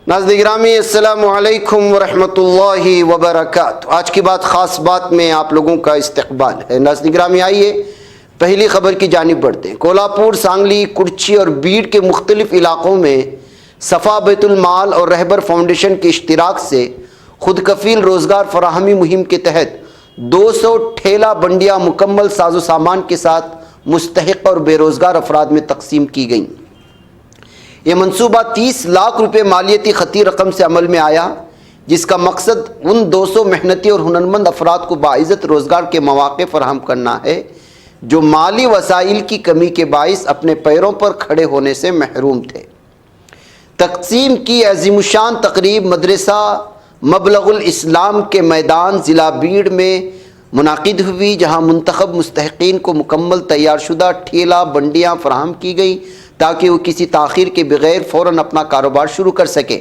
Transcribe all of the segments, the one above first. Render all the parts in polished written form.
ناظرین گرامی السلام علیکم ورحمۃ اللہ وبرکاتہ۔ آج کی بات خاص بات میں آپ لوگوں کا استقبال ہے۔ ناظرین گرامی آئیے پہلی خبر کی جانب بڑھتے ہیں۔ کولہاپور، سانگلی، کرچی اور بیڑ کے مختلف علاقوں میں صفا بیت المال اور رہبر فاؤنڈیشن کے اشتراک سے خود کفیل روزگار فراہمی مہم کے تحت 200 ٹھیلا بنڈیاں مکمل ساز و سامان کے ساتھ مستحق اور بے روزگار افراد میں تقسیم کی گئیں۔ یہ منصوبہ 30 لاکھ روپے مالیتی خطی رقم سے عمل میں آیا، جس کا مقصد ان 200 محنتی اور ہنرمند افراد کو باعزت روزگار کے مواقع فراہم کرنا ہے جو مالی وسائل کی کمی کے باعث اپنے پیروں پر کھڑے ہونے سے محروم تھے۔ تقسیم کی عظیم الشان تقریب مدرسہ مبلغ الاسلام کے میدان ضلع بیڑ میں منعقد ہوئی، جہاں منتخب مستحقین کو مکمل تیار شدہ ٹھیلا بنڈیاں فراہم کی گئی تاکہ وہ کسی تاخیر کے بغیر فوراً اپنا کاروبار شروع کر سکے۔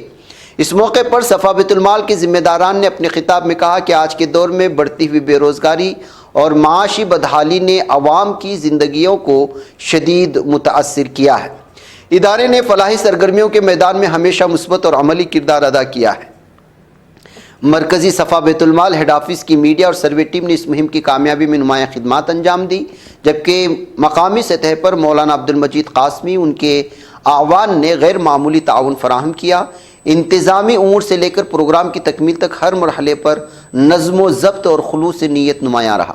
اس موقع پر صفا بیت المال کے ذمہ داران نے اپنے خطاب میں کہا کہ آج کے دور میں بڑھتی ہوئی بے روزگاری اور معاشی بدحالی نے عوام کی زندگیوں کو شدید متاثر کیا ہے۔ ادارے نے فلاحی سرگرمیوں کے میدان میں ہمیشہ مثبت اور عملی کردار ادا کیا ہے۔ مرکزی صفا بیت المال ہیڈ آفس کی میڈیا اور سروے ٹیم نے اس مہم کی کامیابی میں نمایاں خدمات انجام دی، جبکہ مقامی سطح پر مولانا عبد المجید قاسمی ان کے اعوان نے غیر معمولی تعاون فراہم کیا۔ انتظامی امور سے لے کر پروگرام کی تکمیل تک ہر مرحلے پر نظم و ضبط اور خلوص نیت نمایاں رہا۔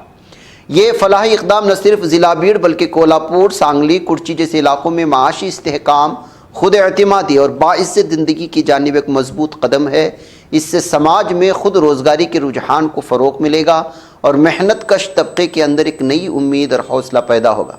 یہ فلاحی اقدام نہ صرف ضلع بیڑ بلکہ کولہاپور، سانگلی، کرچی جیسے علاقوں میں معاشی استحکام، خود اعتمادی اور باعزت زندگی کی جانب ایک مضبوط قدم ہے۔ اس سے سماج میں خود روزگاری کے رجحان کو فروغ ملے گا اور محنت کش طبقے کے اندر ایک نئی امید اور حوصلہ پیدا ہوگا۔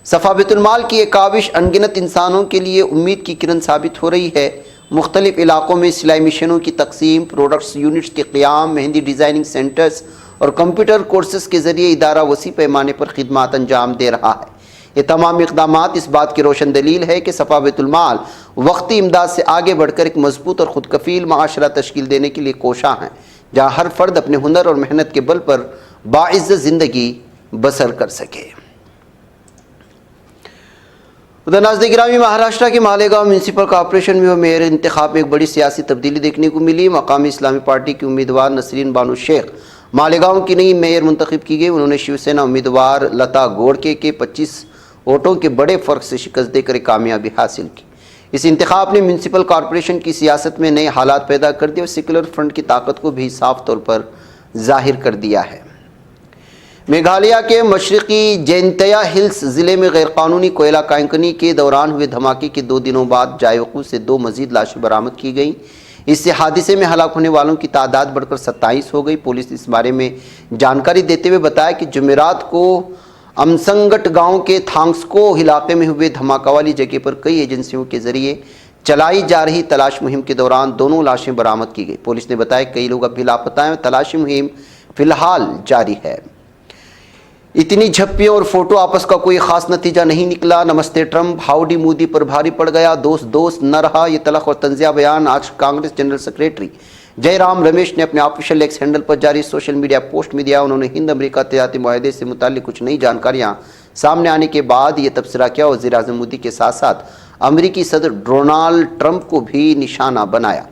صفا بیت المال کی یہ کاوش انگنت انسانوں کے لیے امید کی کرن ثابت ہو رہی ہے۔ مختلف علاقوں میں سلائی مشینوں کی تقسیم، پروڈکٹس یونٹس کے قیام، مہندی ڈیزائننگ سینٹرز اور کمپیوٹر کورسز کے ذریعے ادارہ وسیع پیمانے پر خدمات انجام دے رہا ہے۔ یہ تمام اقدامات اس بات کی روشن دلیل ہے کہ صفا بیت المال وقتی امداد سے آگے بڑھ کر ایک مضبوط اور خود کفیل معاشرہ تشکیل دینے کے لیے کوشاں ہیں، جہاں ہر فرد اپنے ہنر اور محنت کے بل پر باعزت زندگی بسر کر سکے۔ ناظرین گرامی، مہاراشٹر کے مالیگاؤں میونسپل کارپوریشن میں میئر انتخاب میں ایک بڑی سیاسی تبدیلی دیکھنے کو ملی۔ مقامی اسلامی پارٹی کی امیدوار نسرین بانو شیخ مالیگاؤں کی نئی میئر منتخب کی گئی۔ انہوں نے شیو سینا امیدوار لتا گوڑکے کے 25 ووٹوں کے بڑے فرق سے شکست دے کر ایک کامیابی حاصل کی۔ اس انتخاب نے میونسپل کارپوریشن کی سیاست میں نئے حالات پیدا کر دیے اور سیکولر فرنٹ کی طاقت کو بھی صاف طور پر ظاہر کر دیا ہے۔ میگھالیہ کے مشرقی جینتیا ہلز ضلع میں غیر قانونی کوئلہ کانکنی کے دوران ہوئے دھماکے کے 2 دنوں بعد جائے وقوع سے 2 مزید لاشیں برآمد کی گئیں۔ اس سے حادثے میں ہلاک ہونے والوں کی تعداد بڑھ کر 27 ہو گئی۔ پولیس نے اس بارے میں جانکاری دیتے ہوئے بتایا کہ جمعرات کو امسنگٹ گاؤں کے تھانگسکو علاقے میں ہوئے دھماکہ والی جگہ پر کئی ایجنسیوں کے ذریعے چلائی جا رہی تلاش مہم کے دوران 2 لاشیں برآمد کی گئی۔ پولیس نے بتایا کہ کئی لوگ اب بھی لاپتہ ہیں۔ تلاشی مہم فی الحال جاری ہے۔ اتنی جھپیوں اور فوٹو آپس کا کوئی خاص نتیجہ نہیں نکلا۔ نمستے ٹرمپ، ہاؤڈی مودی پر بھاری پڑ گیا، دوست نہ رہا۔ یہ تلخ اور طنزیہ بیان آج کانگریس جنرل سیکریٹری جے رام رمیش نے اپنے آفیشیل ایکس ہینڈل پر جاری سوشل میڈیا پوسٹ میں دیا۔ انہوں نے ہند امریکہ تجارتی معاہدے سے متعلق کچھ نئی جانکاریاں سامنے آنے کے بعد یہ تبصرہ کیا۔ وزیر اعظم مودی کے ساتھ ساتھ امریکی صدر ڈونالڈ ٹرمپ کو بھی نشانہ بنایا۔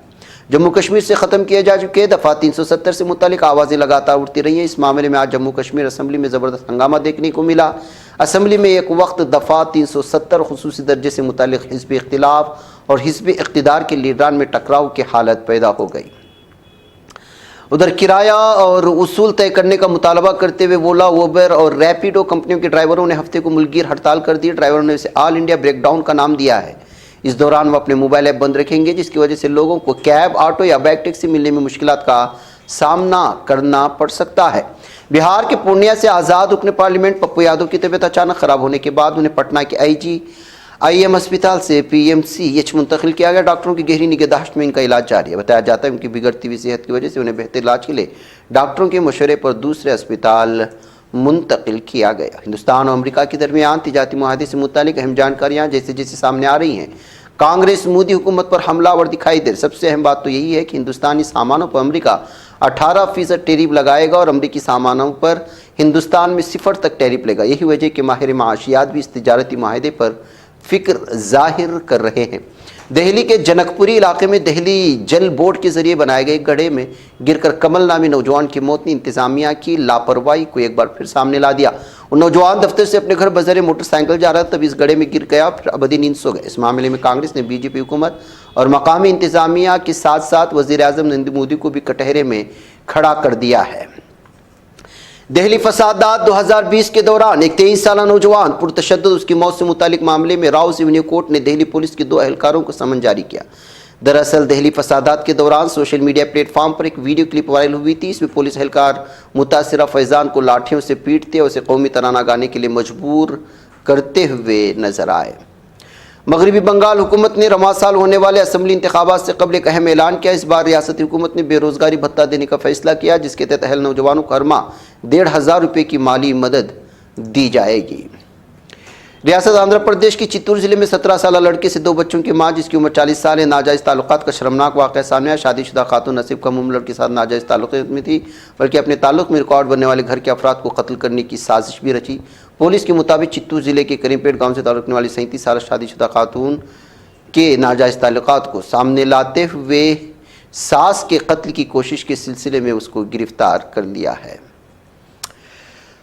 جموں کشمیر سے ختم کیے جا چکے دفعہ 370 سے متعلق آوازیں لگاتار اٹھتی رہی ہیں۔ اس معاملے میں آج جموں کشمیر اسمبلی میں زبردست ہنگامہ دیکھنے کو ملا۔ اسمبلی میں ایک وقت دفعہ 370 خصوصی درجے سے متعلق حزبی اختلاف اور حزبی اقتدار کے لیڈران میں ٹکراؤ کی حالت پیدا ہو گئی۔ ادھر کرایہ اور اصول طے کرنے کا مطالبہ کرتے ہوئے اولا، اوبر اور ریپیڈو کمپنیوں کے ڈرائیوروں نے ہفتے کو ملک گیر ہڑتال کر دی۔ ڈرائیوروں نے اسے آل انڈیا بریک ڈاؤن کا نام دیا ہے۔ اس دوران وہ اپنے موبائل ایپ بند رکھیں گے، جس کی وجہ سے لوگوں کو کیب، آٹو یا بیک ٹیکسی ملنے میں مشکلات کا سامنا کرنا پڑ سکتا ہے۔ بہار کے پورنیہ سے آزاد رکن پارلیمنٹ پپو یادو کی طبیعت اچانک خراب ہونے کے بعد انہیں پٹنہ کے IGIM ہسپتال سے PMCH منتقل کیا گیا۔ ڈاکٹروں کی گہری نگہداشت میں ان کا علاج جاری ہے۔ بتایا جاتا ہے ان کی بگڑتی ہوئی صحت کی وجہ سے انہیں بہتر علاج کے لیے ڈاکٹروں کے مشورے پر دوسرے اسپتال منتقل کیا گیا۔ ہندوستان اور امریکہ کے درمیان تجارتی معاہدے سے متعلق اہم جانکاریاں جیسے سامنے آ رہی ہیں۔ کانگریس مودی حکومت پر حملہ آور دکھائی دے۔ سب سے اہم بات تو یہی ہے کہ ہندوستانی سامانوں پر امریکہ 18% ٹیرف لگائے گا اور امریکی سامانوں پر ہندوستان میں 0 تک ٹیرف لے گا۔ یہی وجہ کہ ماہر معاشیات بھی اس تجارتی معاہدے پر فکر ظاہر کر رہے ہیں۔ دہلی کے جنک پوری علاقے میں دہلی جل بورڈ کے ذریعے بنائے گئے گڑھے میں گر کر کمل نامی نوجوان کی موت نے انتظامیہ کی لاپرواہی کو ایک بار پھر سامنے لا دیا۔ وہ نوجوان دفتر سے اپنے گھر بظاہر موٹر سائیکل جا رہا تھا، تب اس گڑھے میں گر گیا، پھر ابدی نیند سو گئے۔ اس معاملے میں کانگریس نے بی جے پی حکومت اور مقامی انتظامیہ کے ساتھ ساتھ وزیر اعظم نریندر مودی کو بھی کٹہرے میں کھڑا کر دیا ہے۔ دہلی فسادات 2020 کے دوران ایک 23 سالہ نوجوان پرتشدد اس کی موت سے متعلق معاملے میں راؤس ایونیو کورٹ نے دہلی پولیس کے 2 اہلکاروں کو سمن جاری کیا۔ دراصل دہلی فسادات کے دوران سوشل میڈیا پلیٹ فارم پر ایک ویڈیو کلپ وائرل ہوئی تھی۔ اس میں پولیس اہلکار متاثرہ فیضان کو لاٹھیوں سے پیٹتے اور اسے قومی ترانہ گانے کے لیے مجبور کرتے ہوئے نظر آئے۔ مغربی بنگال حکومت نے رواں سال ہونے والے اسمبلی انتخابات سے قبل ایک اہم اعلان کیا۔ اس بار ریاستی حکومت نے بے روزگاری بھتہ دینے کا فیصلہ کیا، جس کے تحت اہل نوجوانوں کو ہر ماہ 1,500 روپے کی مالی مدد دی جائے گی۔ ریاست آندھرا پردیش کی چتور ضلع میں 17 سالہ لڑکے سے 2 بچوں کی ماں جس کی عمر 40 سال ہے ناجائز تعلقات کا شرمناک واقعہ سامنے آیا۔ شادی شدہ خاتون نصیب کا معاملہ لڑکے کے ساتھ ناجائز تعلقات میں تھی، بلکہ اپنے تعلق میں ریکارڈ بننے والے گھر کے افراد کو قتل کرنے کی سازش بھی رچی۔ پولیس کے مطابق چتور ضلع کے کریم پیٹ گاؤں سے تعلق رکھنے والی 37 سالہ شادی شدہ خاتون کے ناجائز تعلقات کو سامنے لاتے ہوئے ساس کے قتل کی کوشش کے سلسلے میں اس کو گرفتار کر لیا ہے۔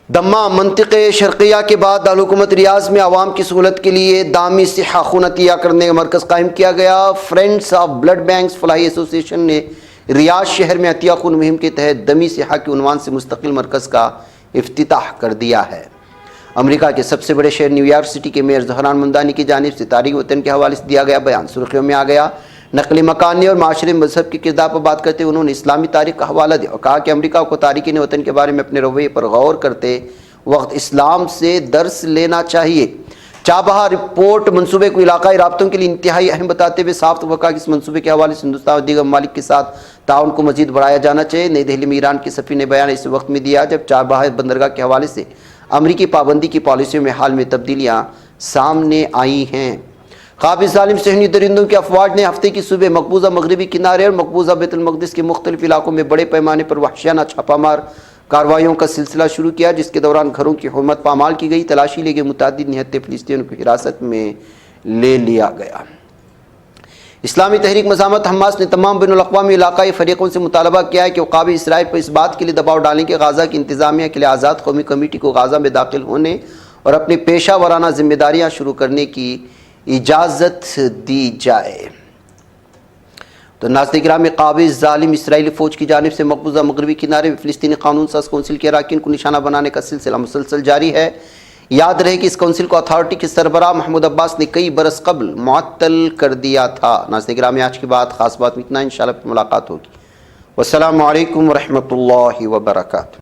دمہ منطقہ شرقیہ کے بعد دارالحکومت ریاض میں عوام کی سہولت کے لیے دامی صحہ خون عطیہ کرنے کا مرکز قائم کیا گیا۔ فرینڈز آف بلڈ بینکس فلاحی ایسوسی ایشن نے ریاض شہر میں عطیہ خون مہم کے تحت دمی صحہ کے عنوان سے مستقل مرکز کا افتتاح کر دیا ہے۔ امریکہ کے سب سے بڑے شہر نیو یارک سٹی کے میئر زہران ممدانی کی جانب سے تاریخ وطن کے حوالے سے دیا گیا بیان سرخیوں میں آ گیا۔ نقل مکانی اور معاشرے مذہب کے کردار پر بات کرتے ہوئے انہوں نے اسلامی تاریخ کا حوالہ دیا اور کہا کہ امریکہ کو تارکین وطن کے بارے میں اپنے رویے پر غور کرتے وقت اسلام سے درس لینا چاہیے۔ چابہار رپورٹ منصوبے کو علاقائی رابطوں کے لیے انتہائی اہم بتاتے ہوئے صاف طور پر کہا کہ اس منصوبے کے حوالے سے ہندوستان اور دیگر ممالک کے ساتھ تعاون کو مزید بڑھایا جانا چاہیے۔ نئی دہلی میں ایران کے سفیر نے بیان اس وقت میں دیا جب چابہار بندرگاہ کے حوالے سے امریکی پابندی کی پالیسیوں میں حال میں تبدیلیاں سامنے آئی ہیں۔ قابض ظالم صہیونی درندوں کی افواج نے ہفتے کی صبح مقبوضہ مغربی کنارے اور مقبوضہ بیت المقدس کے مختلف علاقوں میں بڑے پیمانے پر وحشیانہ چھاپہ مار کارروائیوں کا سلسلہ شروع کیا، جس کے دوران گھروں کی حرمت پامال کی گئی، تلاشی لی گئی، متعدد نہتے فلسطینیوں کو حراست میں لے لیا گیا۔ اسلامی تحریک مزاحمت حماس نے تمام بین الاقوامی علاقائی فریقوں سے مطالبہ کیا ہے کہ وہ قابض اسرائیل پر اس بات کے لیے دباؤ ڈالیں کہ غزہ کی انتظامیہ کے لیے آزاد قومی کمیٹی کو غزہ میں داخل ہونے اور اپنی پیشہ ورانہ ذمہ داریاں شروع کرنے کی اجازت دی جائے۔ تو ناظرین گرامی، قابض ظالم اسرائیلی فوج کی جانب سے مقبوضہ مغربی کنارے میں فلسطینی قانون ساز کونسل کے اراکین کو نشانہ بنانے کا سلسلہ مسلسل جاری ہے۔ یاد رہے کہ اس کونسل کو اتھارٹی کے سربراہ محمود عباس نے کئی برس قبل معطل کر دیا تھا۔ ناظرین گرامی، آج کی بات خاص بات میں اتنا، انشاءاللہ پھر ملاقات ہوگی۔ والسلام علیکم ورحمۃ اللہ وبرکاتہ۔